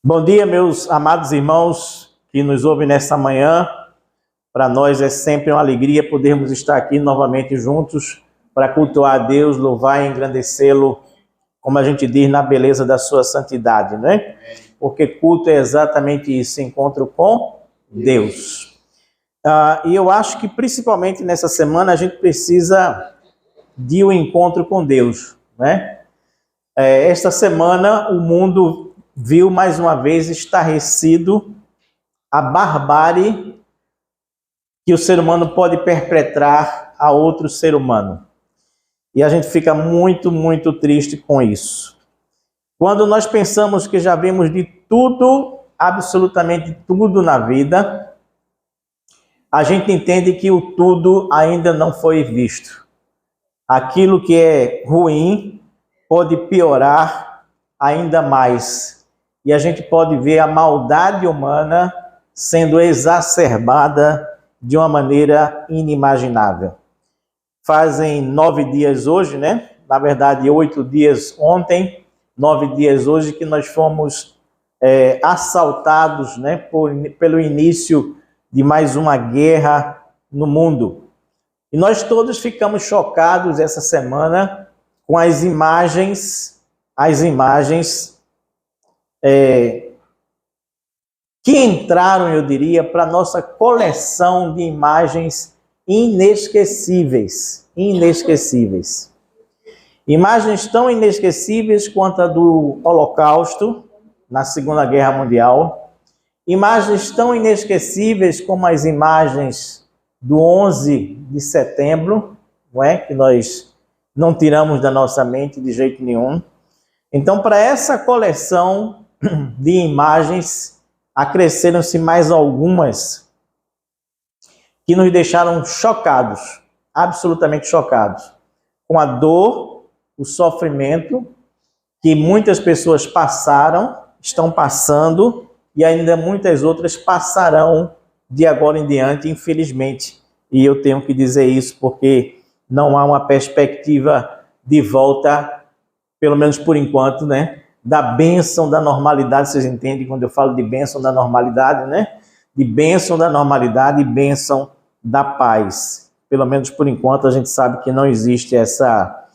Bom dia, meus amados irmãos que nos ouvem nesta manhã. Para nós é sempre uma alegria podermos estar aqui novamente juntos para cultuar a Deus, louvar e engrandecê-lo, como a gente diz, na beleza da sua santidade, né? Porque culto é exatamente isso, encontro com Deus. E eu acho que principalmente nessa semana a gente precisa de um encontro com Deus, né? Esta semana o mundo viu mais uma vez estarrecido a barbárie que o ser humano pode perpetrar a outro ser humano. E a gente fica muito, muito triste com isso. Quando nós pensamos que já vimos de tudo, absolutamente tudo na vida, a gente entende que o tudo ainda não foi visto. Aquilo que é ruim pode piorar ainda mais. E a gente pode ver a maldade humana sendo exacerbada de uma maneira inimaginável. Fazem 9 dias hoje, né? Na verdade, 8 dias ontem, 9 dias hoje, que nós fomos assaltados, né? Pelo início de mais uma guerra no mundo. E nós todos ficamos chocados essa semana com as imagens que entraram, eu diria, para a nossa coleção de imagens inesquecíveis. Imagens tão inesquecíveis quanto a do Holocausto, na Segunda Guerra Mundial. Imagens tão inesquecíveis como as imagens do 11 de setembro, não é? Que nós não tiramos da nossa mente de jeito nenhum. Então, para essa coleção de imagens, acresceram-se mais algumas que nos deixaram chocados, absolutamente chocados, com a dor, o sofrimento que muitas pessoas passaram, estão passando e ainda muitas outras passarão de agora em diante, infelizmente. E eu tenho que dizer isso porque não há uma perspectiva de volta, pelo menos por enquanto, né? Da bênção da normalidade, vocês entendem quando eu falo de bênção da normalidade, né? De bênção da normalidade e bênção da paz. Pelo menos por enquanto a gente sabe que não existe essa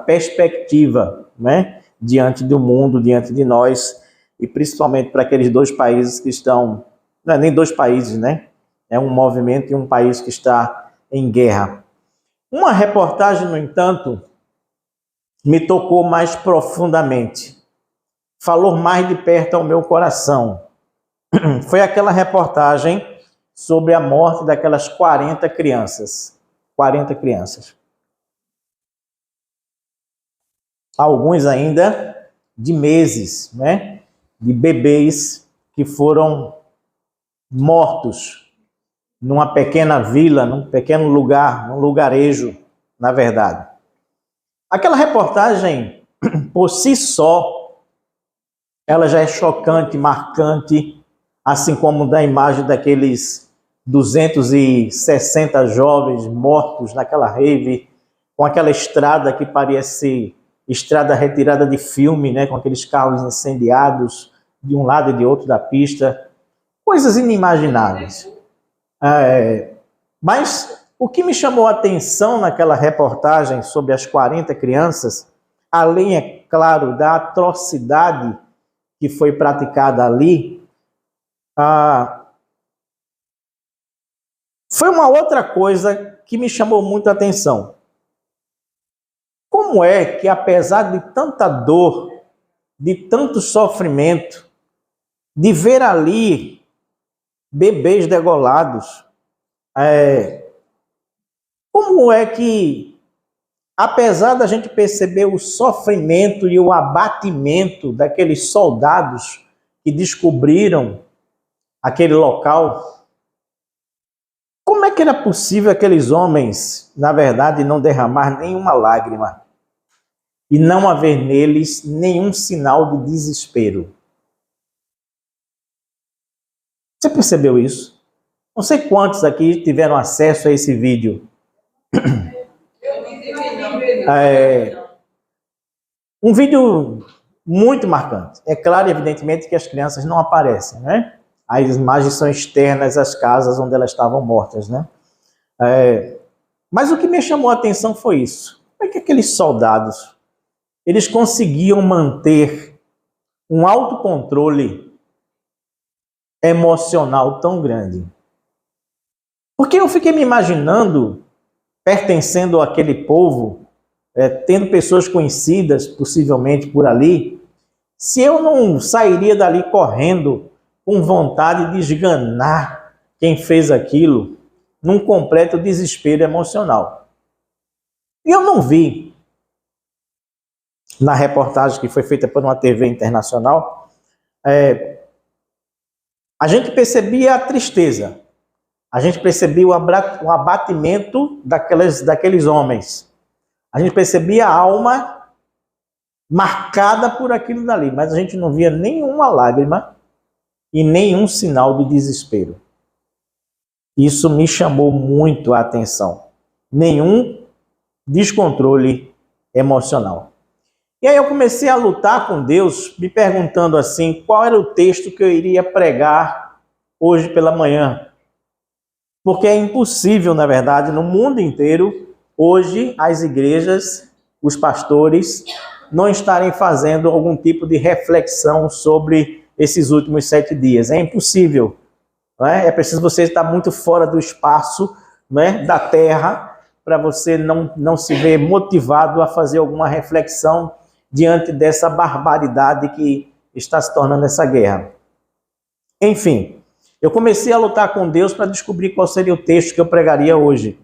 perspectiva, né? Diante do mundo, diante de nós, e principalmente para aqueles 2 países que estão, não é nem 2 países, né? É um movimento e um país que está em guerra. Uma reportagem, no entanto, me tocou mais profundamente, falou mais de perto ao meu coração. Foi aquela reportagem sobre a morte daquelas 40 crianças. 40 crianças. Alguns ainda de meses, né? De bebês que foram mortos numa pequena vila, num pequeno lugar, num lugarejo, na verdade. Aquela reportagem, por si só, ela já é chocante, marcante, assim como da imagem daqueles 260 jovens mortos naquela rave, com aquela estrada que parece estrada retirada de filme, né? Com aqueles carros incendiados de um lado e de outro da pista, coisas inimagináveis. Mas o que me chamou a atenção naquela reportagem sobre as 40 crianças, além, é claro, da atrocidade que foi praticada ali, foi uma outra coisa que me chamou muito a atenção. Como é que, apesar de tanta dor, de tanto sofrimento, de ver ali bebês degolados, como é que, apesar da gente perceber o sofrimento e o abatimento daqueles soldados que descobriram aquele local, como é que era possível aqueles homens, na verdade, não derramar nenhuma lágrima e não haver neles nenhum sinal de desespero? Você percebeu isso? Não sei quantos aqui tiveram acesso a esse vídeo. Um vídeo muito marcante. É claro, evidentemente, que as crianças não aparecem, né? As imagens são externas às casas onde elas estavam mortas, né? Mas o que me chamou a atenção foi isso. Como é que aqueles soldados, eles conseguiam manter um autocontrole emocional tão grande? Porque eu fiquei me imaginando, pertencendo àquele povo, tendo pessoas conhecidas, possivelmente por ali, se eu não sairia dali correndo com vontade de esganar quem fez aquilo, num completo desespero emocional. E eu não vi, na reportagem que foi feita por uma TV internacional, a gente percebia a tristeza, a gente percebia o abatimento daqueles homens, a gente percebia a alma marcada por aquilo dali, mas a gente não via nenhuma lágrima e nenhum sinal de desespero. Isso me chamou muito a atenção. Nenhum descontrole emocional. E aí eu comecei a lutar com Deus, me perguntando assim, qual era o texto que eu iria pregar hoje pela manhã. Porque é impossível, na verdade, no mundo inteiro, hoje, as igrejas, os pastores, não estarem fazendo algum tipo de reflexão sobre esses últimos 7 dias. É impossível. Não é? É preciso você estar muito fora do espaço, não é? Da terra, para você não se ver motivado a fazer alguma reflexão diante dessa barbaridade que está se tornando essa guerra. Enfim, eu comecei a lutar com Deus para descobrir qual seria o texto que eu pregaria hoje.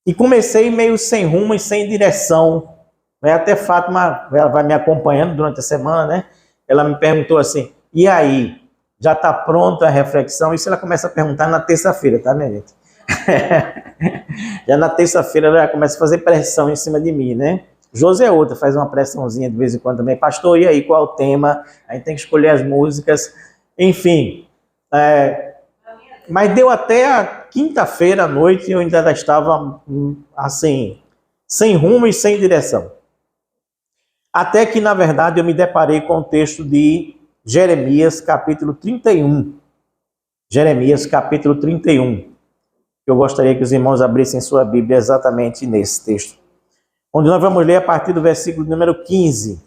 E comecei meio sem rumo e sem direção. Até Fátima, ela vai me acompanhando durante a semana, né? Ela me perguntou assim, e aí? Já está pronta a reflexão? Isso ela começa a perguntar na terça-feira, tá, minha gente? Já na terça-feira ela começa a fazer pressão em cima de mim, né? José é outra, faz uma pressãozinha de vez em quando também. Pastor, e aí, qual é o tema? A gente tem que escolher as músicas. Enfim, mas deu até a quinta-feira à noite e eu ainda estava assim, sem rumo e sem direção. Até que, na verdade, eu me deparei com o texto de Jeremias, capítulo 31. Jeremias, capítulo 31. Eu gostaria que os irmãos abrissem sua Bíblia exatamente nesse texto. Onde nós vamos ler a partir do versículo número 15.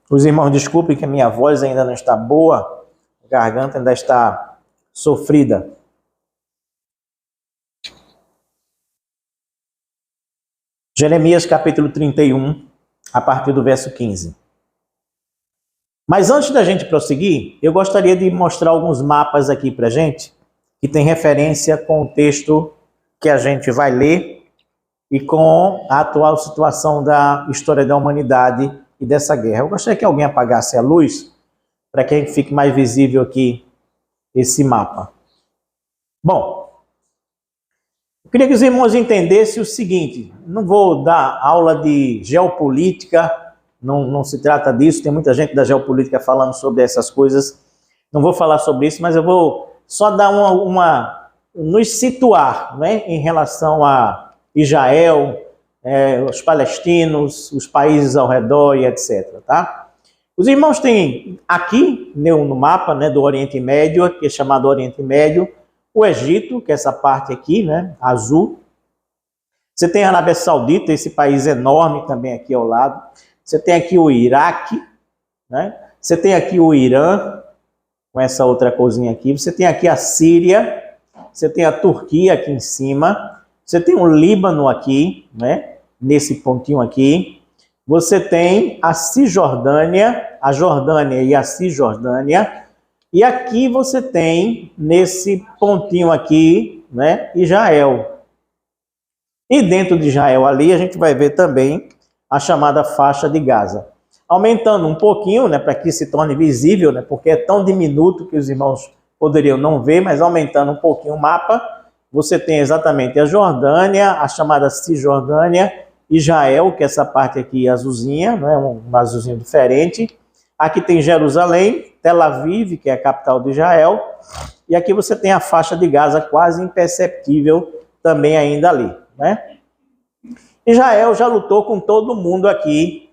Os irmãos, desculpem que a minha voz ainda não está boa, a garganta ainda está sofrida. Jeremias, capítulo 31, a partir do verso 15. Mas antes da gente prosseguir, eu gostaria de mostrar alguns mapas aqui para a gente, que tem referência com o texto que a gente vai ler e com a atual situação da história da humanidade e dessa guerra. Eu gostaria que alguém apagasse a luz, para que fique mais visível aqui esse mapa. Bom, eu queria que os irmãos entendessem o seguinte, não vou dar aula de geopolítica, não se trata disso, tem muita gente da geopolítica falando sobre essas coisas, não vou falar sobre isso, mas eu vou só dar nos situar, né, em relação a Israel, os palestinos, os países ao redor e etc. Tá? Os irmãos têm aqui no mapa, né, do Oriente Médio, que é chamado Oriente Médio, o Egito, que é essa parte aqui, né, azul. Você tem a Arábia Saudita, esse país enorme também aqui ao lado. Você tem aqui o Iraque, né? Você tem aqui o Irã, com essa outra coisinha aqui. Você tem aqui a Síria, você tem a Turquia aqui em cima. Você tem o Líbano aqui, né, nesse pontinho aqui. Você tem a Cisjordânia, a Jordânia e a Cisjordânia. E aqui você tem, nesse pontinho aqui, né, Israel. E dentro de Israel ali, a gente vai ver também a chamada faixa de Gaza. Aumentando um pouquinho, né, para que se torne visível, né, porque é tão diminuto que os irmãos poderiam não ver, mas aumentando um pouquinho o mapa, você tem exatamente a Jordânia, a chamada Cisjordânia, Israel, que é essa parte aqui azulzinha, né, um azulzinho diferente. Aqui tem Jerusalém, Tel Aviv, que é a capital de Israel, e aqui você tem a faixa de Gaza quase imperceptível também ainda ali, né? Israel já lutou com todo mundo aqui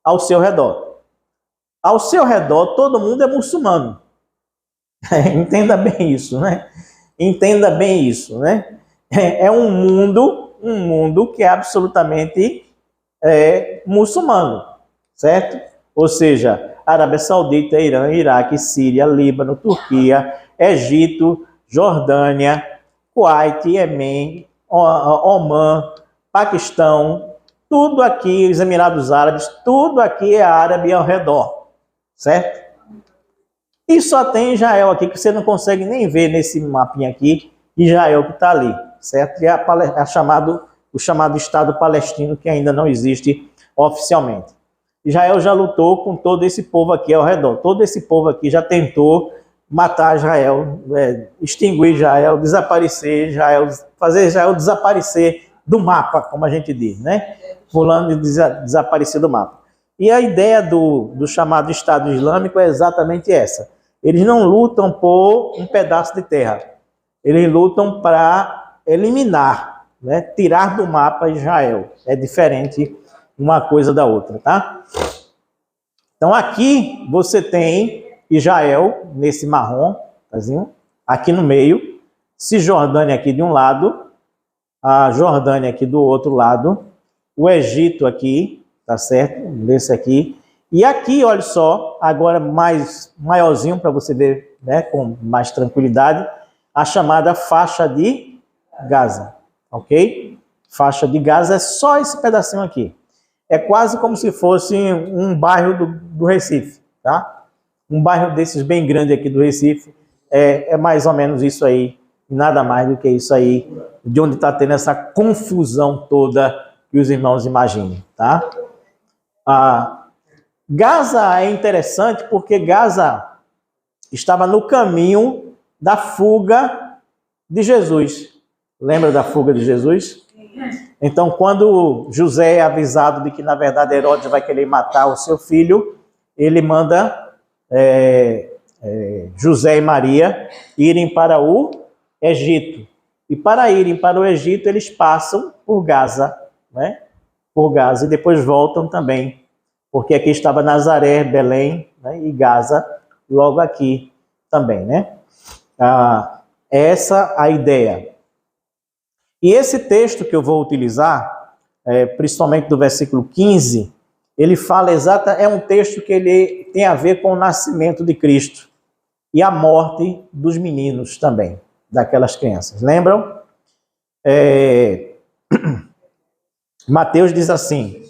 ao seu redor. Ao seu redor, todo mundo é muçulmano. Entenda bem isso, né? Entenda bem isso, né? É um mundo que é absolutamente muçulmano, certo? Ou seja, Arábia Saudita, Irã, Iraque, Síria, Líbano, Turquia, Egito, Jordânia, Kuwait, Iêmen, Omã, Paquistão, tudo aqui, os Emirados Árabes, tudo aqui é árabe ao redor, certo? E só tem Israel aqui, que você não consegue nem ver nesse mapinha aqui, Israel que está ali, certo? E é o chamado Estado palestino, que ainda não existe oficialmente. Israel já lutou com todo esse povo aqui ao redor. Todo esse povo aqui já tentou matar Israel, extinguir Israel, desaparecer Israel, fazer Israel desaparecer do mapa, como a gente diz, né? Fulano desaparecer do mapa. E a ideia do chamado Estado Islâmico é exatamente essa. Eles não lutam por um pedaço de terra. Eles lutam para eliminar, né? Tirar do mapa Israel. É diferente uma coisa da outra, tá? Então aqui você tem Israel, nesse marrom, aqui no meio, Cisjordânia aqui de um lado, a Jordânia aqui do outro lado, o Egito aqui, tá certo? Desse aqui. E aqui, olha só, agora maiorzinho para você ver, né, com mais tranquilidade, a chamada faixa de Gaza, ok? Faixa de Gaza é só esse pedacinho aqui. É quase como se fosse um bairro do Recife, tá? Um bairro desses bem grande aqui do Recife, é mais ou menos isso aí, nada mais do que isso aí, de onde está tendo essa confusão toda que os irmãos imaginem, tá? Gaza é interessante porque Gaza estava no caminho da fuga de Jesus. Lembra da fuga de Jesus? Então, quando José é avisado de que, na verdade, Herodes vai querer matar o seu filho, ele manda José e Maria irem para o Egito. E para irem para o Egito, eles passam por Gaza, né? Por Gaza, e depois voltam também, porque aqui estava Nazaré, Belém, né? E Gaza logo aqui também, né? Essa a ideia. E esse texto que eu vou utilizar, principalmente do versículo 15, ele fala é um texto que ele tem a ver com o nascimento de Cristo e a morte dos meninos também, daquelas crianças. Lembram? Mateus diz assim,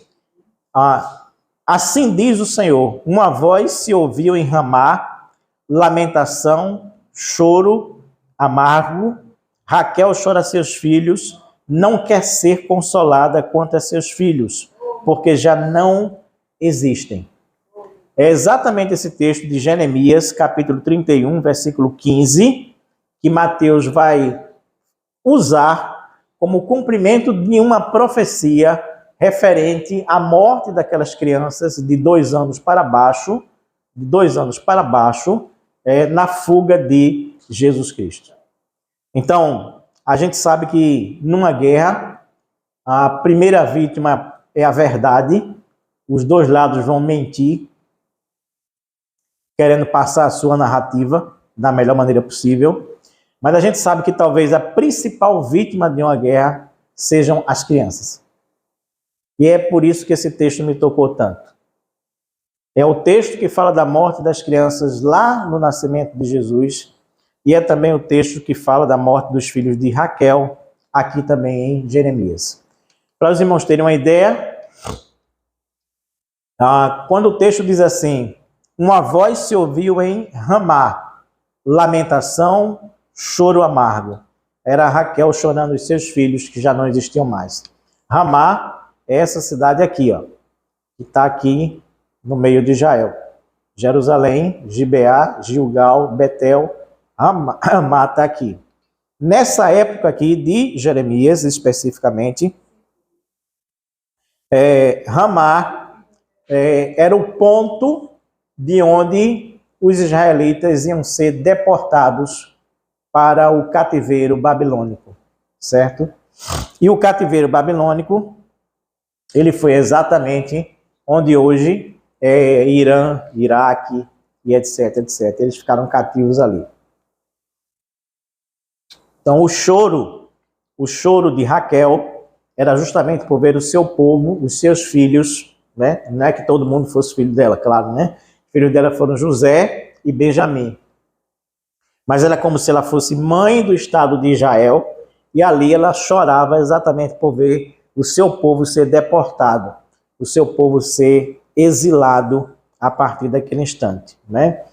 assim diz o Senhor, uma voz se ouviu em Ramá, lamentação, choro, amargo, Raquel chora seus filhos, não quer ser consolada quanto a seus filhos, porque já não existem. É exatamente esse texto de Jeremias, capítulo 31, versículo 15, que Mateus vai usar como cumprimento de uma profecia referente à morte daquelas crianças de 2 anos para baixo, na fuga de Jesus Cristo. Então, a gente sabe que numa guerra, a primeira vítima é a verdade, os dois lados vão mentir, querendo passar a sua narrativa da melhor maneira possível, mas a gente sabe que talvez a principal vítima de uma guerra sejam as crianças. E é por isso que esse texto me tocou tanto. É o texto que fala da morte das crianças lá no nascimento de Jesus, e é também o texto que fala da morte dos filhos de Raquel, aqui também em Jeremias. Para os irmãos terem uma ideia, quando o texto diz assim, uma voz se ouviu em Ramá, lamentação, choro amargo. Era Raquel chorando os seus filhos, que já não existiam mais. Ramá é essa cidade aqui, ó, que está aqui no meio de Israel. Jerusalém, Gibeá, Gilgal, Betel, Ramá está aqui. Nessa época aqui de Jeremias, especificamente, Ramá era o ponto de onde os israelitas iam ser deportados para o cativeiro babilônico, certo? E o cativeiro babilônico ele foi exatamente onde hoje é Irã, Iraque e etc, etc. Eles ficaram cativos ali. Então o choro de Raquel era justamente por ver o seu povo, os seus filhos, né? Não é que todo mundo fosse filho dela, claro, né? Os filhos dela foram José e Benjamim. Mas era como se ela fosse mãe do estado de Israel, e ali ela chorava exatamente por ver o seu povo ser deportado, o seu povo ser exilado a partir daquele instante, né?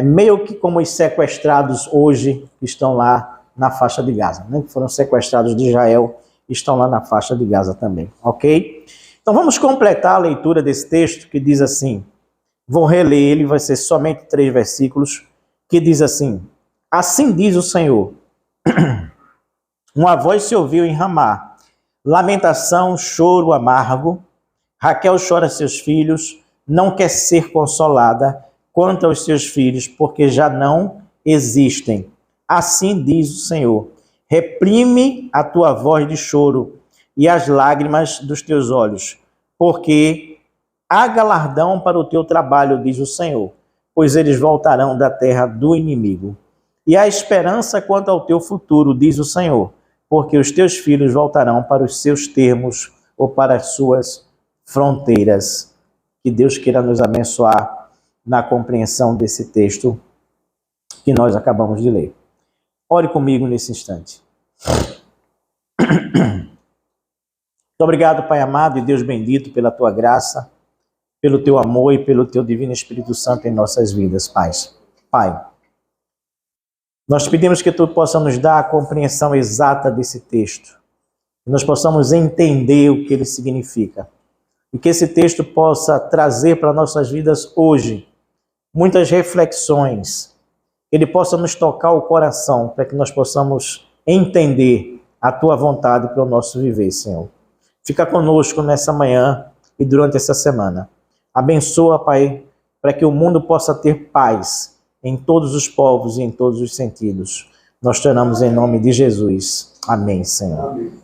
Meio que como os sequestrados hoje que estão lá na faixa de Gaza, né? Que foram sequestrados de Israel, estão lá na faixa de Gaza também, ok? Então vamos completar a leitura desse texto que diz assim, vou reler ele, vai ser somente 3 versículos, que diz assim, assim diz o Senhor, uma voz se ouviu em Ramá, lamentação, choro amargo, Raquel chora seus filhos, não quer ser consolada quanto aos seus filhos, porque já não existem. Assim diz o Senhor, reprime a tua voz de choro e as lágrimas dos teus olhos, porque há galardão para o teu trabalho, diz o Senhor, pois eles voltarão da terra do inimigo. E há esperança quanto ao teu futuro, diz o Senhor, porque os teus filhos voltarão para os seus termos ou para as suas fronteiras. Que Deus queira nos abençoar na compreensão desse texto que nós acabamos de ler. Ore comigo nesse instante. Muito obrigado, Pai amado e Deus bendito, pela tua graça, pelo teu amor e pelo teu divino Espírito Santo em nossas vidas, Pai, nós pedimos que tu possa nos dar a compreensão exata desse texto, que nós possamos entender o que ele significa, e que esse texto possa trazer para nossas vidas hoje muitas reflexões, que ele possa nos tocar o coração, para que nós possamos entender a tua vontade para o nosso viver, Senhor. Fica conosco nessa manhã e durante essa semana. Abençoa, Pai, para que o mundo possa ter paz em todos os povos e em todos os sentidos. Nós te oramos em nome de Jesus. Amém, Senhor. Amém.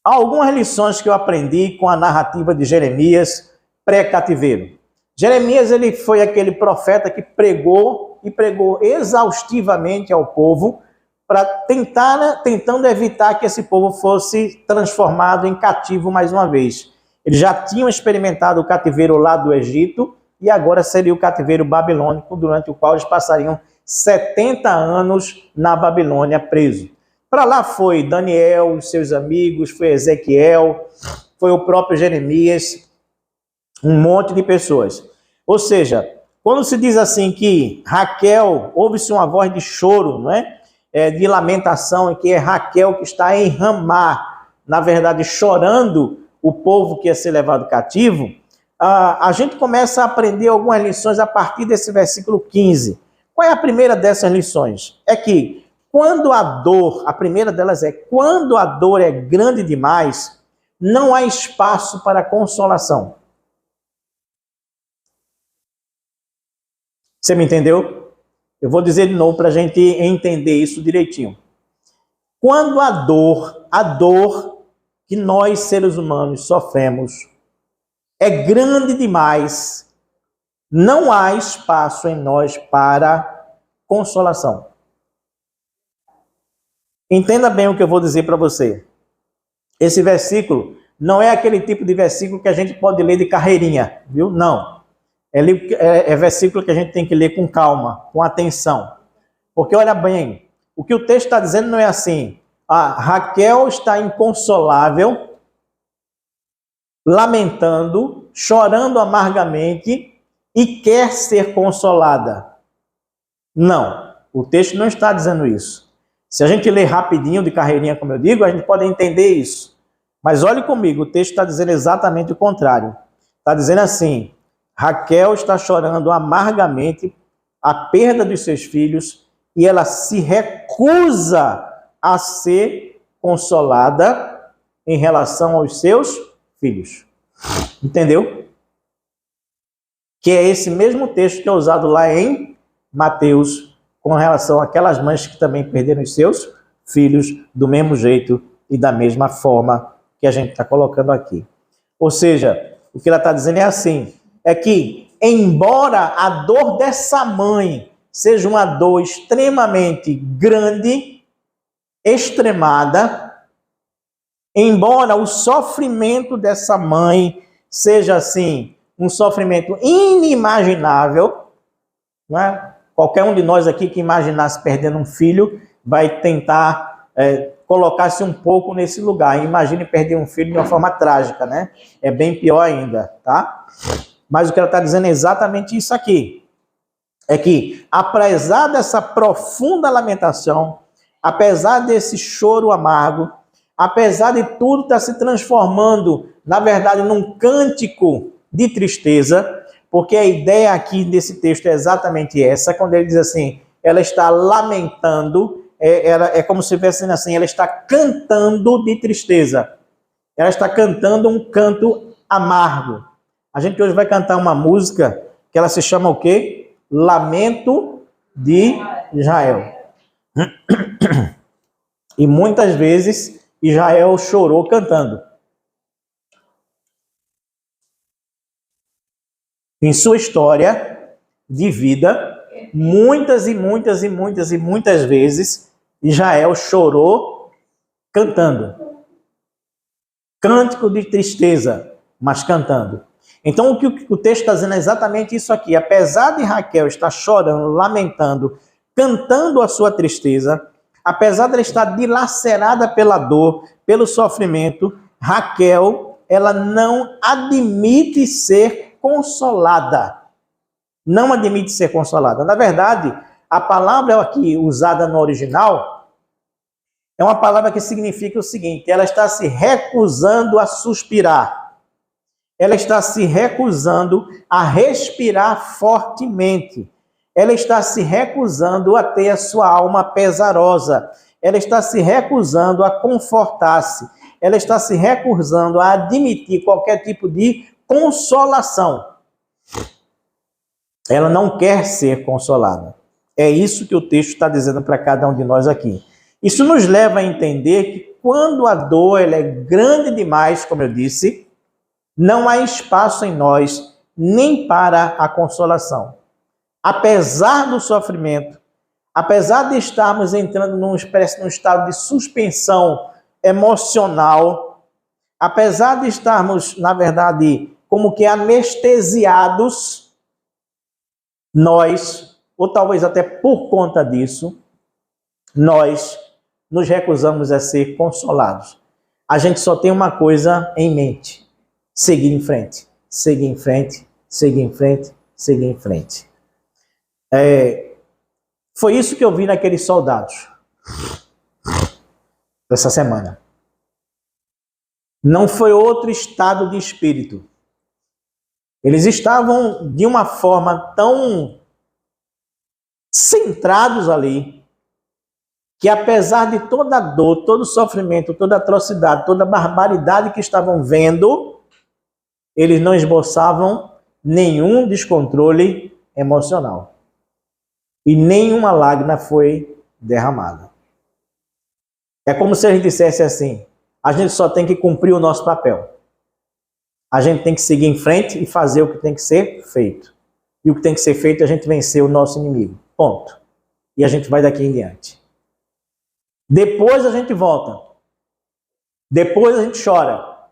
Há algumas lições que eu aprendi com a narrativa de Jeremias pré-cativeiro. Jeremias, ele foi aquele profeta que pregou exaustivamente ao povo para tentando evitar que esse povo fosse transformado em cativo mais uma vez. Eles já tinham experimentado o cativeiro lá do Egito e agora seria o cativeiro babilônico, durante o qual eles passariam 70 anos na Babilônia preso. Para lá foi Daniel, os seus amigos, foi Ezequiel, foi o próprio Jeremias, um monte de pessoas. Ou seja, quando se diz assim que Raquel, ouve-se uma voz de choro, não é? De lamentação, e que é Raquel que está em Ramá, na verdade chorando o povo que ia ser levado cativo, a gente começa a aprender algumas lições a partir desse versículo 15. Qual é a primeira dessas lições? É que quando a dor, a primeira delas é, quando a dor é grande demais, não há espaço para consolação. Você me entendeu? Eu vou dizer de novo para a gente entender isso direitinho. Quando a dor que nós seres humanos sofremos é grande demais, não há espaço em nós para consolação. Entenda bem o que eu vou dizer para você. Esse versículo não é aquele tipo de versículo que a gente pode ler de carreirinha, viu? Não. É versículo que a gente tem que ler com calma, com atenção. Porque olha bem, o que o texto está dizendo não é assim, Raquel está inconsolável, lamentando, chorando amargamente e quer ser consolada. Não, o texto não está dizendo isso. Se a gente ler rapidinho, de carreirinha, como eu digo, a gente pode entender isso. Mas olhe comigo, o texto está dizendo exatamente o contrário. Está dizendo assim, Raquel está chorando amargamente a perda dos seus filhos e ela se recusa a ser consolada em relação aos seus filhos. Entendeu? Que é esse mesmo texto que é usado lá em Mateus, com relação àquelas mães que também perderam os seus filhos do mesmo jeito e da mesma forma que a gente está colocando aqui. Ou seja, o que ela está dizendo é assim, é que, embora a dor dessa mãe seja uma dor extremamente grande, extremada, embora o sofrimento dessa mãe seja, assim, um sofrimento inimaginável, não é? Qualquer um de nós aqui que imaginasse perdendo um filho vai tentar colocar-se um pouco nesse lugar. Imagine perder um filho de uma forma trágica, né? É bem pior ainda, tá? Mas o que ela está dizendo é exatamente isso aqui. É que, apesar dessa profunda lamentação, apesar desse choro amargo, apesar de tudo estar se transformando, na verdade, num cântico de tristeza, porque a ideia aqui desse texto é exatamente essa, quando ele diz assim, ela está lamentando, é como se fosse assim, ela está cantando de tristeza. Ela está cantando um canto amargo. A gente hoje vai cantar uma música que ela se chama o quê? Lamento de Israel. E muitas vezes Israel chorou cantando. Em sua história de vida, muitas vezes, Israel chorou cantando. Cântico de tristeza, mas cantando. Então, o que o texto está dizendo é exatamente isso aqui. Apesar de Raquel estar chorando, lamentando, cantando a sua tristeza, apesar de ela estar dilacerada pela dor, pelo sofrimento, Raquel, ela não admite ser consolada. Não admite ser consolada. Na verdade, a palavra aqui usada no original é uma palavra que significa o seguinte: ela está se recusando a suspirar. Ela está se recusando a respirar fortemente. Ela está se recusando a ter a sua alma pesarosa. Ela está se recusando a confortar-se. Ela está se recusando a admitir qualquer tipo de consolação. Ela não quer ser consolada. É isso que o texto está dizendo para cada um de nós aqui. Isso nos leva a entender que quando a dor ela é grande demais, como eu disse, não há espaço em nós nem para a consolação. Apesar do sofrimento, apesar de estarmos entrando num estado de suspensão emocional, apesar de estarmos, na verdade, como que anestesiados, nós, ou talvez até por conta disso, nós nos recusamos a ser consolados. A gente só tem uma coisa em mente: seguir em frente, seguir em frente, seguir em frente, seguir em frente. Foi isso que eu vi naqueles soldados essa semana. Não foi outro estado de espírito. Eles estavam de uma forma tão centrados ali, que apesar de toda a dor, todo o sofrimento, toda a atrocidade, toda a barbaridade que estavam vendo, eles não esboçavam nenhum descontrole emocional. E nenhuma lágrima foi derramada. É como se a gente dissesse assim: a gente só tem que cumprir o nosso papel. A gente tem que seguir em frente e fazer o que tem que ser feito. E o que tem que ser feito é a gente vencer o nosso inimigo. Ponto. E a gente vai daqui em diante. Depois a gente volta. Depois a gente chora.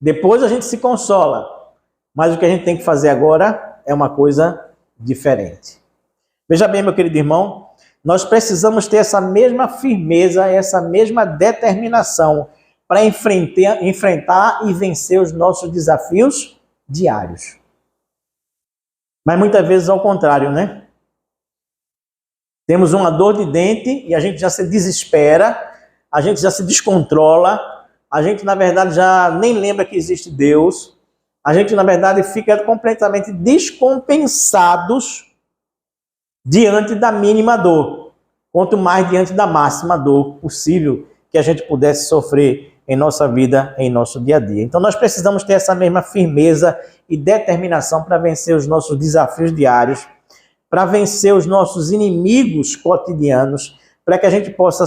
Depois a gente se consola. Mas o que a gente tem que fazer agora é uma coisa diferente. Veja bem, meu querido irmão, nós precisamos ter essa mesma firmeza, essa mesma determinação para enfrentar e vencer os nossos desafios diários. Mas muitas vezes ao contrário, né? Temos uma dor de dente e a gente já se desespera, a gente já se descontrola, a gente, na verdade, já nem lembra que existe Deus, a gente, na verdade, fica completamente descompensados diante da mínima dor, quanto mais diante da máxima dor possível que a gente pudesse sofrer em nossa vida, em nosso dia a dia. Então nós precisamos ter essa mesma firmeza e determinação para vencer os nossos desafios diários, para vencer os nossos inimigos cotidianos, para que a gente possa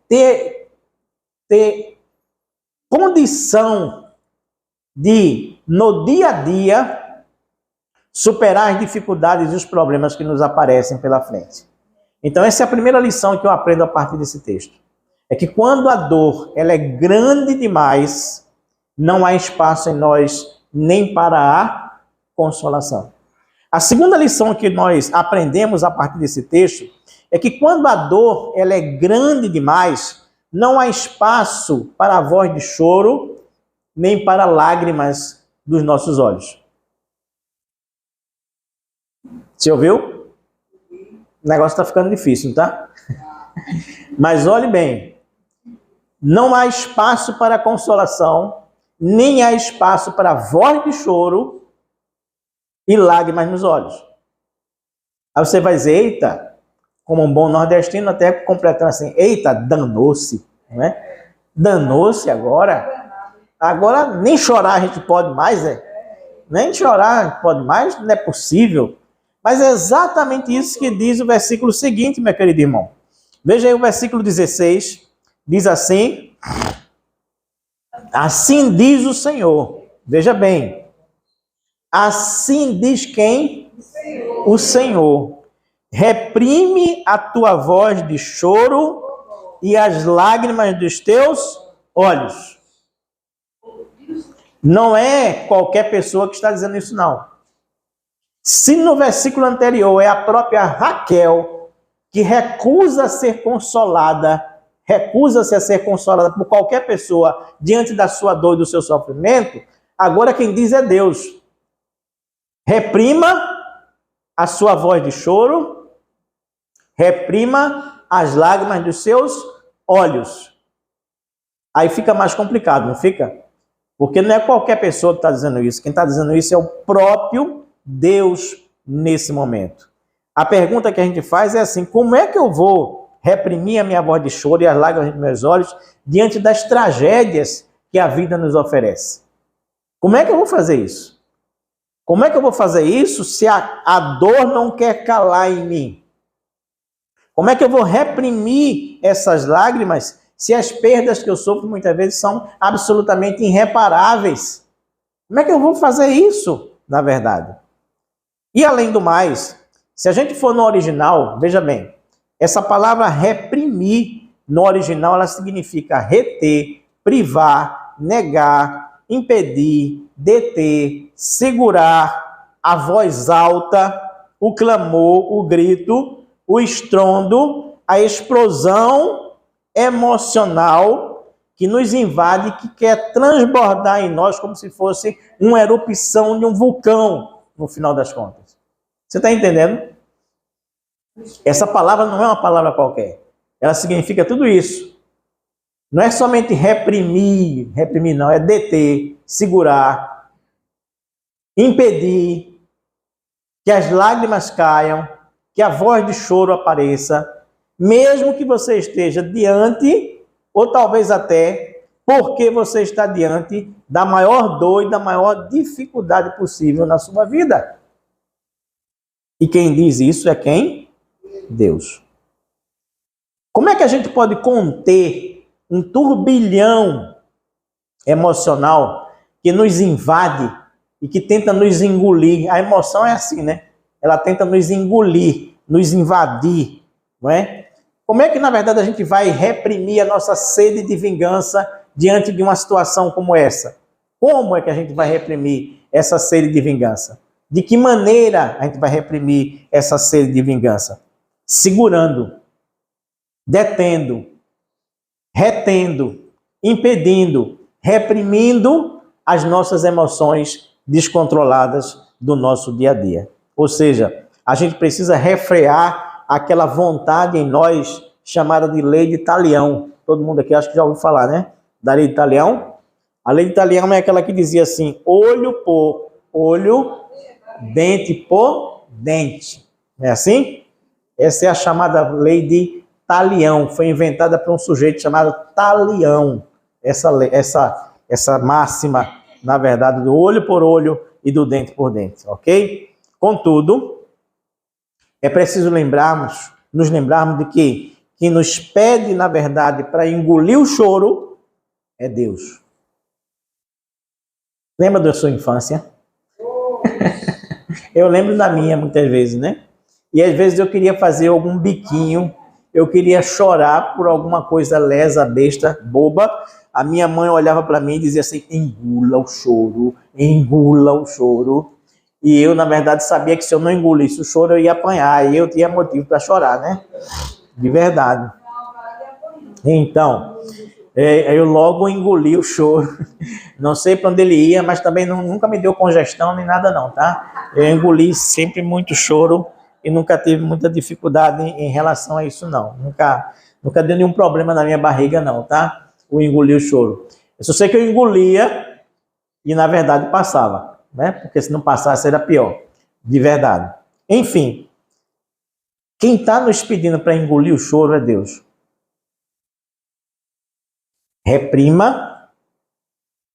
ter condição de, no dia a dia, superar as dificuldades e os problemas que nos aparecem pela frente. Então, essa é a primeira lição que eu aprendo a partir desse texto. É que quando a dor ela é grande demais, não há espaço em nós nem para a consolação. A segunda lição que nós aprendemos a partir desse texto é que quando a dor ela é grande demais, não há espaço para a voz de choro, nem para lágrimas dos nossos olhos. Você ouviu? O negócio está ficando difícil, tá? Mas olhe bem, não há espaço para consolação, nem há espaço para voz de choro e lágrimas nos olhos. Aí você vai dizer, eita, como um bom nordestino, até completando assim, eita, danou-se, né? Danou-se agora. Agora nem chorar a gente pode mais, né? Nem chorar a gente pode mais, não é possível. Mas é exatamente isso que diz o versículo seguinte, meu querido irmão. Veja aí o versículo 16, diz assim, assim diz o Senhor. Veja bem, assim diz quem? O Senhor. Reprime a tua voz de choro e as lágrimas dos teus olhos. Não é qualquer pessoa que está dizendo isso, não. Se no versículo anterior é a própria Raquel que recusa ser consolada, recusa-se a ser consolada por qualquer pessoa diante da sua dor e do seu sofrimento, agora quem diz é Deus. Reprima a sua voz de choro, reprima as lágrimas dos seus olhos. Aí fica mais complicado, não fica? Porque não é qualquer pessoa que está dizendo isso. Quem está dizendo isso é o próprio Deus nesse momento. A pergunta que a gente faz é assim, como é que eu vou reprimir a minha voz de choro e as lágrimas dos meus olhos diante das tragédias que a vida nos oferece? Como é que eu vou fazer isso? Como é que eu vou fazer isso se a dor não quer calar em mim? Como é que eu vou reprimir essas lágrimas se as perdas que eu sofro muitas vezes são absolutamente irreparáveis? Como é que eu vou fazer isso, na verdade? E além do mais, se a gente for no original, veja bem, essa palavra reprimir, no original, ela significa reter, privar, negar, impedir, deter, segurar, a voz alta, o clamor, o grito, o estrondo, a explosão emocional que nos invade, que quer transbordar em nós como se fosse uma erupção de um vulcão, no final das contas. Você está entendendo? Essa palavra não é uma palavra qualquer. Ela significa tudo isso. Não é somente reprimir não, é deter, segurar, impedir que as lágrimas caiam, que a voz de choro apareça, mesmo que você esteja diante, ou talvez até porque você está diante da maior dor e da maior dificuldade possível na sua vida. E quem diz isso é quem? Deus. Como é que a gente pode conter um turbilhão emocional que nos invade e que tenta nos engolir? A emoção é assim, né? Ela tenta nos engolir, nos invadir, não é? Como é que, na verdade, a gente vai reprimir a nossa sede de vingança diante de uma situação como essa? Como é que a gente vai reprimir essa sede de vingança? De que maneira a gente vai reprimir essa sede de vingança? Segurando, detendo, retendo, impedindo, reprimindo as nossas emoções descontroladas do nosso dia a dia. Ou seja, a gente precisa refrear aquela vontade em nós chamada de lei de Talião. Todo mundo aqui acho que já ouviu falar, né? Da lei de Talião. A lei de Talião é aquela que dizia assim, olho por olho, dente por dente. Não é assim? Essa é a chamada lei de Talião. Foi inventada por um sujeito chamado Talião. Essa máxima, na verdade, do olho por olho e do dente por dente, ok? Contudo, é preciso nos lembrarmos de que quem nos pede, na verdade, para engolir o choro é Deus. Lembra da sua infância? Eu lembro da minha muitas vezes, né? E às vezes eu queria fazer algum biquinho, eu queria chorar por alguma coisa lesa, besta, boba. A minha mãe olhava para mim e dizia assim, engula o choro, engula o choro. E eu, na verdade, sabia que se eu não engolisse o choro, eu ia apanhar, e eu tinha motivo para chorar, né? De verdade. Então, eu logo engoli o choro. Não sei para onde ele ia, mas também nunca me deu congestão nem nada não, tá? Eu engoli sempre muito choro e nunca tive muita dificuldade em relação a isso, não. Nunca deu nenhum problema na minha barriga, não, tá? O engolir o choro. Eu só sei que eu engolia e, na verdade, passava, né? Porque se não passasse, era pior. De verdade. Enfim, quem está nos pedindo para engolir o choro é Deus. Reprima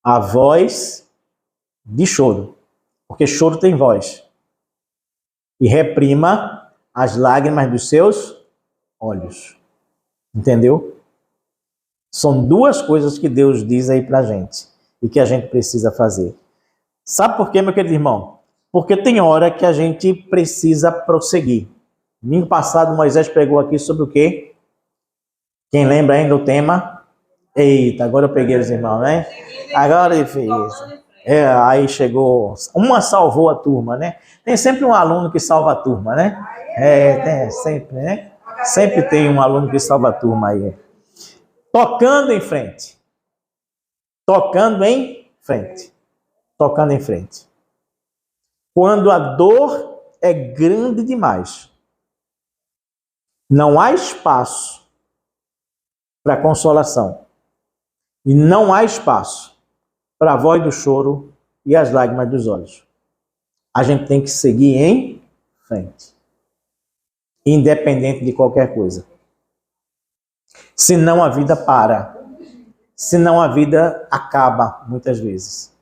a voz de choro, porque choro tem voz. E reprima as lágrimas dos seus olhos. Entendeu? São duas coisas que Deus diz aí pra gente e que a gente precisa fazer. Sabe por quê, meu querido irmão? Porque tem hora que a gente precisa prosseguir. Domingo passado, Moisés pregou aqui sobre o quê? Quem lembra ainda o tema? Eita, agora eu peguei os irmãos, né? Agora ele fez. Aí chegou, uma salvou a turma, né? Tem sempre um aluno que salva a turma, né? Tem sempre, né? Sempre tem um aluno que salva a turma aí. Tocando em frente. Tocando em frente. Tocando em frente. Quando a dor é grande demais, não há espaço para consolação. E não há espaço para a voz do choro e as lágrimas dos olhos. A gente tem que seguir em frente. Independente de qualquer coisa. Senão a vida para. Senão a vida acaba, muitas vezes.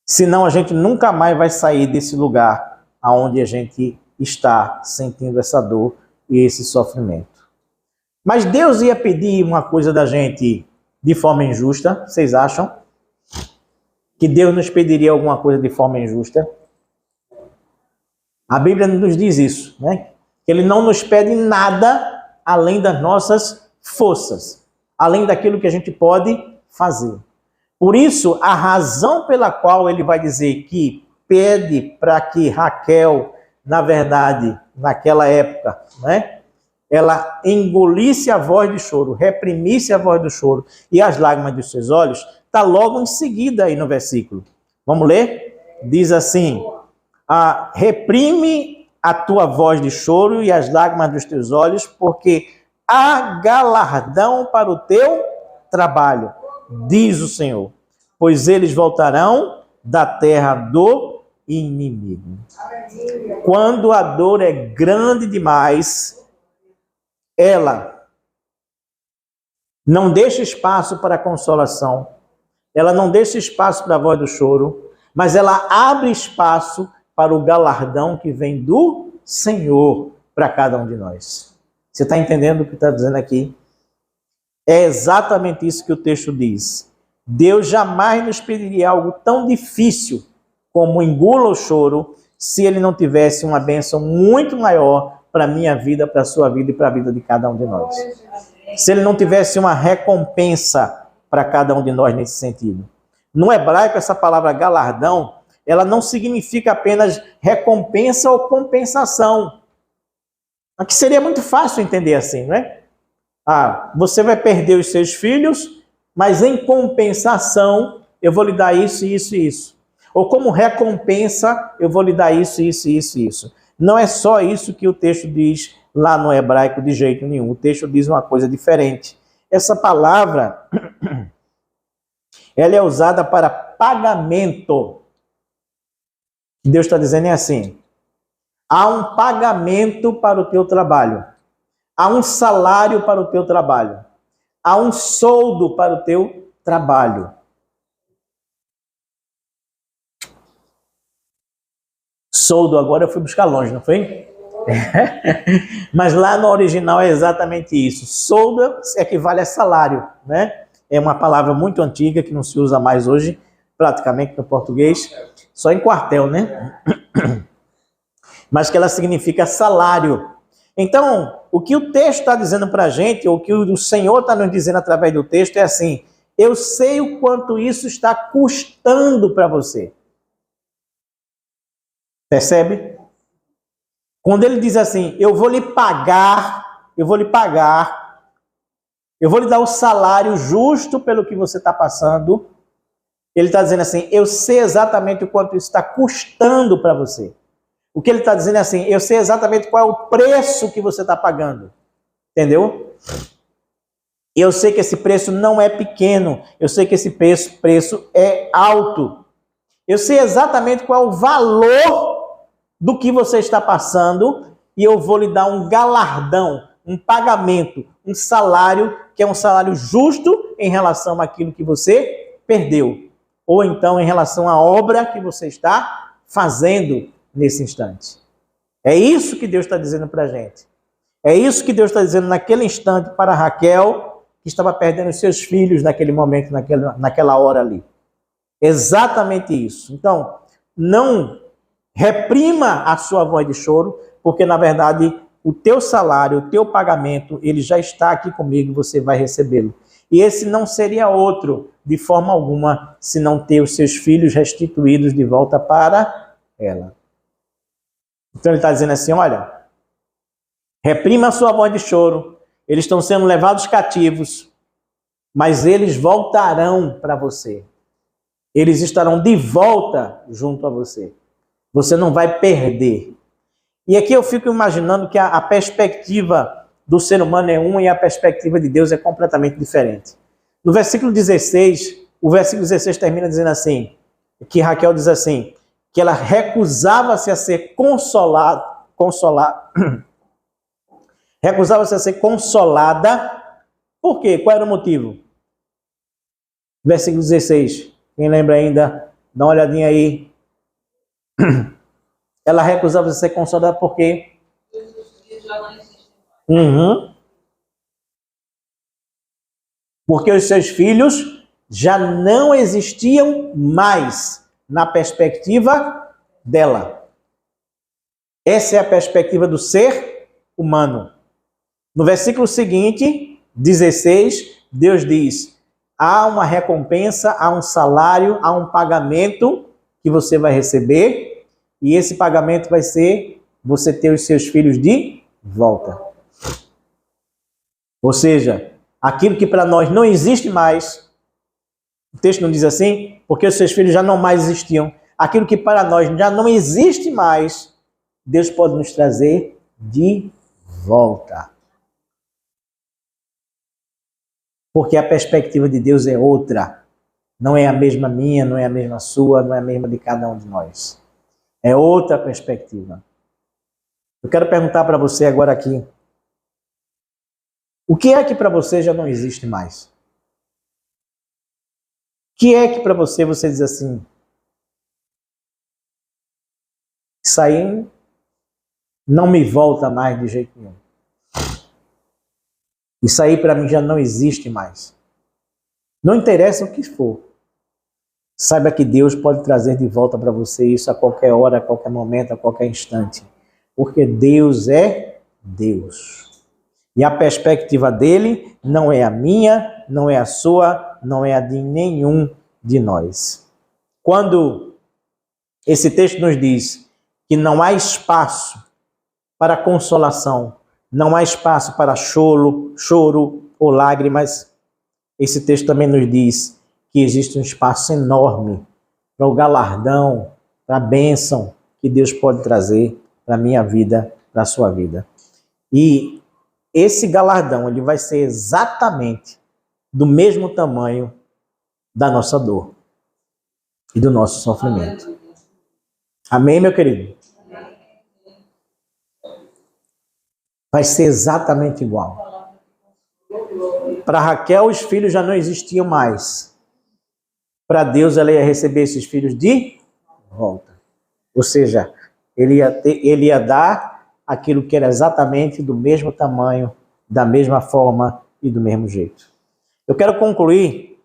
Senão a gente nunca mais vai sair desse lugar onde a gente está sentindo essa dor e esse sofrimento. Mas Deus ia pedir uma coisa da gente de forma injusta, vocês acham? Que Deus nos pediria alguma coisa de forma injusta? A Bíblia nos diz isso, né? Que Ele não nos pede nada além das nossas forças, além daquilo que a gente pode fazer. Por isso, a razão pela qual Ele vai dizer que pede para que Raquel, na verdade, naquela época, né? Ela engolisse a voz de choro, reprimisse a voz do choro e as lágrimas dos seus olhos, está logo em seguida aí no versículo. Vamos ler? Diz assim, reprime a tua voz de choro e as lágrimas dos teus olhos, porque há galardão para o teu trabalho, diz o Senhor, pois eles voltarão da terra do inimigo. Quando a dor é grande demais, ela não deixa espaço para a consolação, ela não deixa espaço para a voz do choro, mas ela abre espaço para o galardão que vem do Senhor para cada um de nós. Você está entendendo o que está dizendo aqui? É exatamente isso que o texto diz. Deus jamais nos pediria algo tão difícil como engula o choro, se Ele não tivesse uma bênção muito maior para a minha vida, para a sua vida e para a vida de cada um de nós. Se Ele não tivesse uma recompensa para cada um de nós nesse sentido. No hebraico, essa palavra galardão, ela não significa apenas recompensa ou compensação. Aqui seria muito fácil entender assim, né? Você vai perder os seus filhos, mas em compensação eu vou lhe dar isso, isso e isso. Ou como recompensa eu vou lhe dar isso, isso, isso e isso. Não é só isso que o texto diz lá no hebraico de jeito nenhum. O texto diz uma coisa diferente. Essa palavra, ela é usada para pagamento. Deus está dizendo assim, há um pagamento para o teu trabalho. Há um salário para o teu trabalho. Há um soldo para o teu trabalho. Soldo agora eu fui buscar longe, não foi? Mas lá no original é exatamente isso. Soldo equivale a salário, né? É uma palavra muito antiga que não se usa mais hoje, praticamente no português, só em quartel, né? Mas que ela significa salário. Então, o que o texto está dizendo para a gente, ou o que o Senhor está nos dizendo através do texto é assim: eu sei o quanto isso está custando para você. Percebe? Quando ele diz assim, eu vou lhe pagar, eu vou lhe dar o salário justo pelo que você está passando, ele está dizendo assim, eu sei exatamente o quanto isso está custando para você. O que ele está dizendo é assim, eu sei exatamente qual é o preço que você está pagando. Entendeu? Eu sei que esse preço não é pequeno, eu sei que esse preço é alto. Eu sei exatamente qual é o valor do que você está passando e eu vou lhe dar um galardão, um pagamento, um salário que é um salário justo em relação àquilo que você perdeu. Ou então em relação à obra que você está fazendo nesse instante. É isso que Deus está dizendo para a gente. É isso que Deus está dizendo naquele instante para Raquel, que estava perdendo seus filhos naquele momento, naquela hora ali. Exatamente isso. Então, não reprima a sua voz de choro, porque na verdade o teu salário, o teu pagamento, ele já está aqui comigo, você vai recebê-lo. E esse não seria outro, de forma alguma, se não ter os seus filhos restituídos de volta para ela. Então ele está dizendo assim, olha, reprima a sua voz de choro, eles estão sendo levados cativos, mas eles voltarão para você. Eles estarão de volta junto a você. Você não vai perder. E aqui eu fico imaginando que a perspectiva do ser humano é uma e a perspectiva de Deus é completamente diferente. No versículo 16, o versículo 16 termina dizendo assim, que Raquel diz assim, que ela recusava-se a ser recusava-se a ser consolada. Por quê? Qual era o motivo? Versículo 16, quem lembra ainda, dá uma olhadinha aí. Ela recusava-se a ser consolada por quê? Porque os seus filhos já não existiam mais na perspectiva dela. Essa é a perspectiva do ser humano. No versículo seguinte, 16, Deus diz, há uma recompensa, há um salário, há um pagamento que você vai receber, e esse pagamento vai ser você ter os seus filhos de volta. Ou seja, aquilo que para nós não existe mais, o texto não diz assim, porque os seus filhos já não mais existiam. Aquilo que para nós já não existe mais, Deus pode nos trazer de volta. Porque a perspectiva de Deus é outra. Não é a mesma minha, não é a mesma sua, não é a mesma de cada um de nós. É outra perspectiva. Eu quero perguntar para você agora aqui. O que é que para você já não existe mais? O que é que para você diz assim? Isso aí não me volta mais de jeito nenhum. Isso aí para mim já não existe mais. Não interessa o que for. Saiba que Deus pode trazer de volta para você isso a qualquer hora, a qualquer momento, a qualquer instante. Porque Deus é Deus. E a perspectiva dele não é a minha, não é a sua, não é a de nenhum de nós. Quando esse texto nos diz que não há espaço para consolação, não há espaço para choro ou lágrimas, esse texto também nos diz que existe um espaço enorme para o galardão, para a bênção que Deus pode trazer para a minha vida, para a sua vida. E esse galardão ele vai ser exatamente do mesmo tamanho da nossa dor e do nosso sofrimento. Amém, meu querido? Vai ser exatamente igual. Para Raquel, os filhos já não existiam mais. Para Deus, ela ia receber esses filhos de volta. Ou seja, ele ia dar aquilo que era exatamente do mesmo tamanho, da mesma forma e do mesmo jeito. Eu quero concluir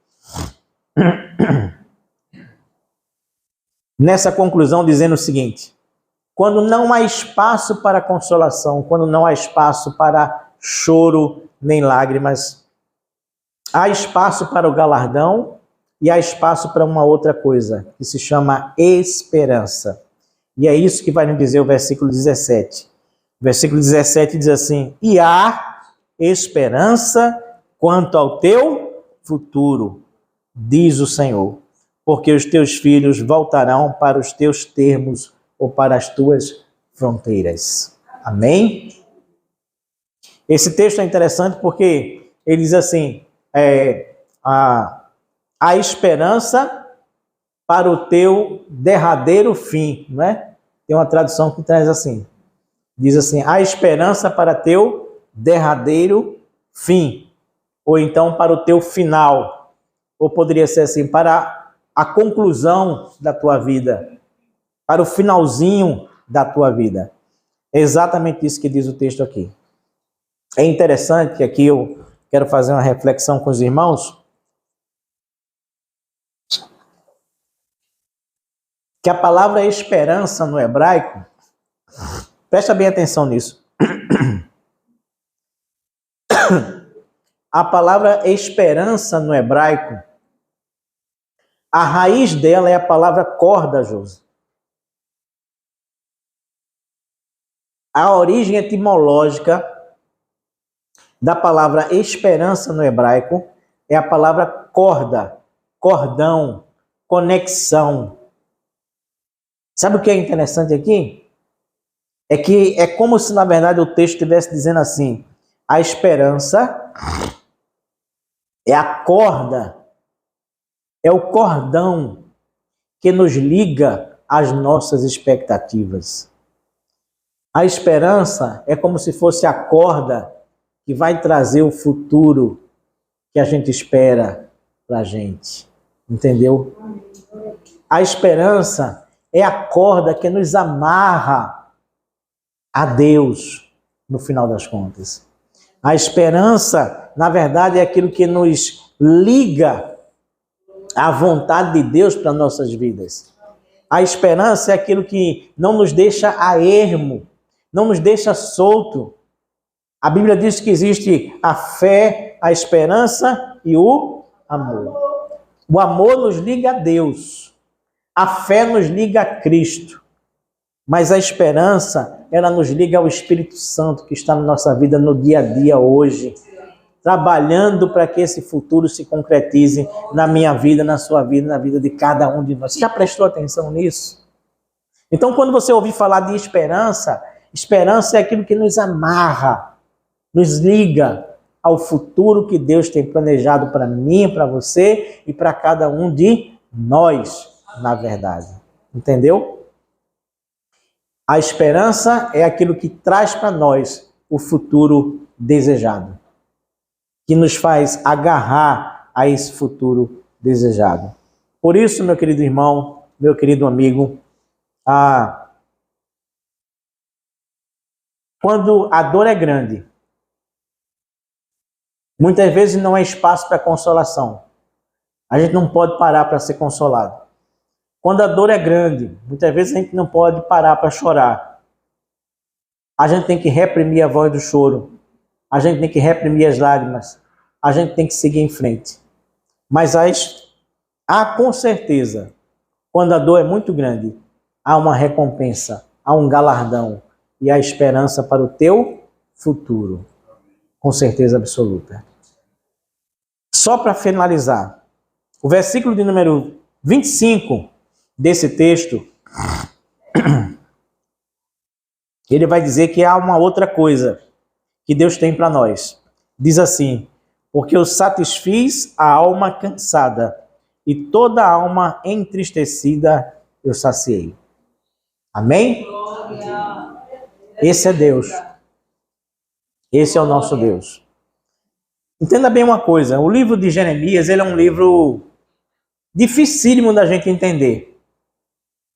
nessa conclusão dizendo o seguinte: quando não há espaço para consolação, quando não há espaço para choro nem lágrimas, há espaço para o galardão e há espaço para uma outra coisa, que se chama esperança. E é isso que vai nos dizer o versículo 17. O versículo 17 diz assim: e há esperança quanto ao teu futuro, diz o Senhor, porque os teus filhos voltarão para os teus termos ou para as tuas fronteiras. Amém? Esse texto é interessante porque ele diz assim, a esperança para o teu derradeiro fim, não é? Tem uma tradução que traz assim, diz assim, a esperança para teu derradeiro fim, ou então para o teu final, ou poderia ser assim, para a conclusão da tua vida, para o finalzinho da tua vida. É exatamente isso que diz o texto aqui. É interessante que aqui eu quero fazer uma reflexão com os irmãos, que a palavra esperança no hebraico, presta bem atenção nisso. A palavra esperança no hebraico, a raiz dela é a palavra corda, Josi. A origem etimológica da palavra esperança no hebraico é a palavra corda, cordão, conexão. Sabe o que é interessante aqui? É que é como se, na verdade, o texto estivesse dizendo assim, a esperança é a corda, é o cordão que nos liga às nossas expectativas. A esperança é como se fosse a corda que vai trazer o futuro que a gente espera para a gente. Entendeu? A esperança é a corda que nos amarra a Deus, no final das contas. A esperança, na verdade, é aquilo que nos liga à vontade de Deus para nossas vidas. A esperança é aquilo que não nos deixa a ermo, não nos deixa solto. A Bíblia diz que existe a fé, a esperança e o amor. O amor nos liga a Deus. A fé nos liga a Cristo. Mas a esperança, ela nos liga ao Espírito Santo que está na nossa vida no dia a dia hoje, trabalhando para que esse futuro se concretize na minha vida, na sua vida, na vida de cada um de nós. Você já prestou atenção nisso? Então, quando você ouvir falar de esperança, esperança é aquilo que nos amarra, nos liga ao futuro que Deus tem planejado para mim, para você e para cada um de nós, na verdade. Entendeu? A esperança é aquilo que traz para nós o futuro desejado, que nos faz agarrar a esse futuro desejado. Por isso, meu querido irmão, meu querido amigo, quando a dor é grande, muitas vezes não há espaço para consolação. A gente não pode parar para ser consolado. Quando a dor é grande, muitas vezes a gente não pode parar para chorar. A gente tem que reprimir a voz do choro. A gente tem que reprimir as lágrimas. A gente tem que seguir em frente. Mas há com certeza, quando a dor é muito grande, há uma recompensa, há um galardão e há esperança para o teu futuro. Com certeza absoluta. Só para finalizar, o versículo de número 25 desse texto, ele vai dizer que há uma outra coisa que Deus tem para nós. Diz assim, porque eu satisfiz a alma cansada e toda a alma entristecida eu saciei. Amém? Esse é Deus. Esse é o nosso Deus. Entenda bem uma coisa, o livro de Jeremias, ele é um livro dificílimo da gente entender.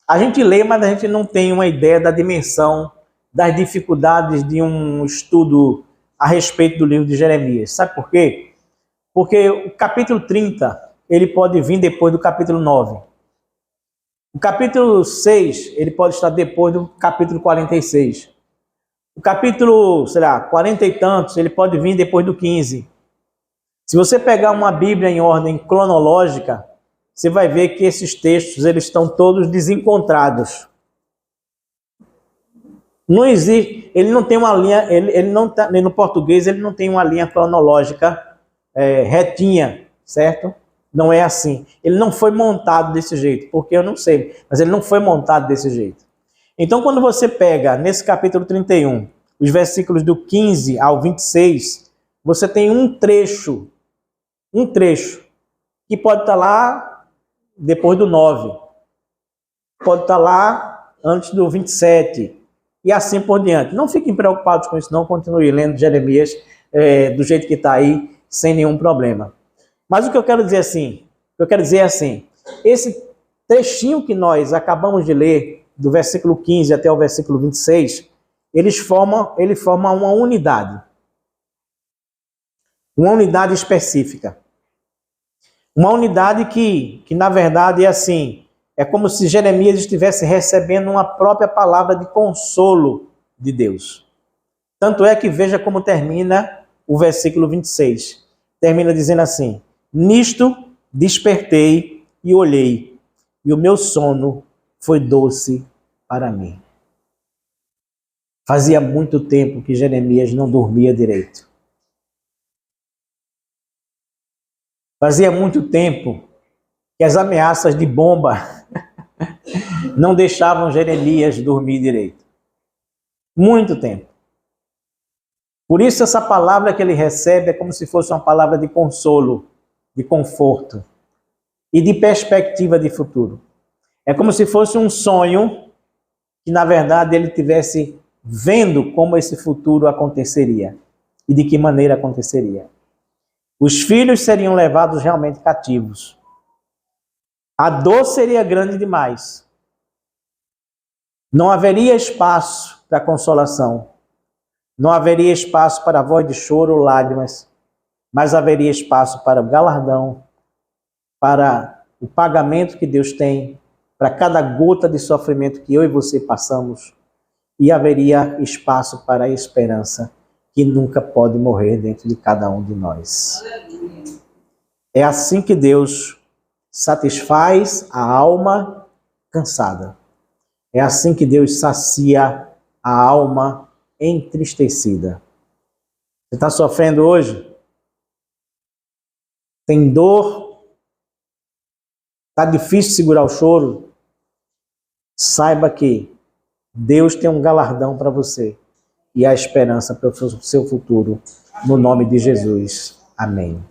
A gente lê, mas a gente não tem uma ideia da dimensão das dificuldades de um estudo a respeito do livro de Jeremias. Sabe por quê? Porque o capítulo 30, ele pode vir depois do capítulo 9. O capítulo 6, ele pode estar depois do capítulo 46. O capítulo, 40 e tantos, ele pode vir depois do 15. Se você pegar uma Bíblia em ordem cronológica, você vai ver que esses textos eles estão todos desencontrados. Não existe, ele não tem uma linha, ele não tá, no português ele não tem uma linha cronológica retinha, certo? Não é assim. Ele não foi montado desse jeito, porque eu não sei, mas ele não foi montado desse jeito. Então, quando você pega nesse capítulo 31, os versículos do 15 ao 26, você tem um trecho, que pode estar lá depois do 9, pode estar lá antes do 27, e assim por diante. Não fiquem preocupados com isso, não. Continue lendo Jeremias do jeito que está aí, sem nenhum problema. Mas o que eu quero dizer é assim, esse trechinho que nós acabamos de ler, do versículo 15 até o versículo 26, ele forma uma unidade. Uma unidade específica. Uma unidade que na verdade é assim, é como se Jeremias estivesse recebendo uma própria palavra de consolo de Deus. Tanto é que veja como termina o versículo 26. Termina dizendo assim: nisto despertei e olhei, e o meu sono foi doce para mim. Fazia muito tempo que Jeremias não dormia direito. Fazia muito tempo que as ameaças de bomba não deixavam Jeremias dormir direito. Muito tempo. Por isso essa palavra que ele recebe é como se fosse uma palavra de consolo, de conforto e de perspectiva de futuro. É como se fosse um sonho que, na verdade, ele tivesse vendo como esse futuro aconteceria e de que maneira aconteceria. Os filhos seriam levados realmente cativos. A dor seria grande demais. Não haveria espaço para consolação. Não haveria espaço para voz de choro ou lágrimas, mas haveria espaço para o galardão, para o pagamento que Deus tem, para cada gota de sofrimento que eu e você passamos, e haveria espaço para a esperança, que nunca pode morrer dentro de cada um de nós. É assim que Deus satisfaz a alma cansada. É assim que Deus sacia a alma entristecida. Você está sofrendo hoje? Tem dor? Está difícil segurar o choro? Saiba que Deus tem um galardão para você e a esperança para o seu futuro. No nome de Jesus. Amém.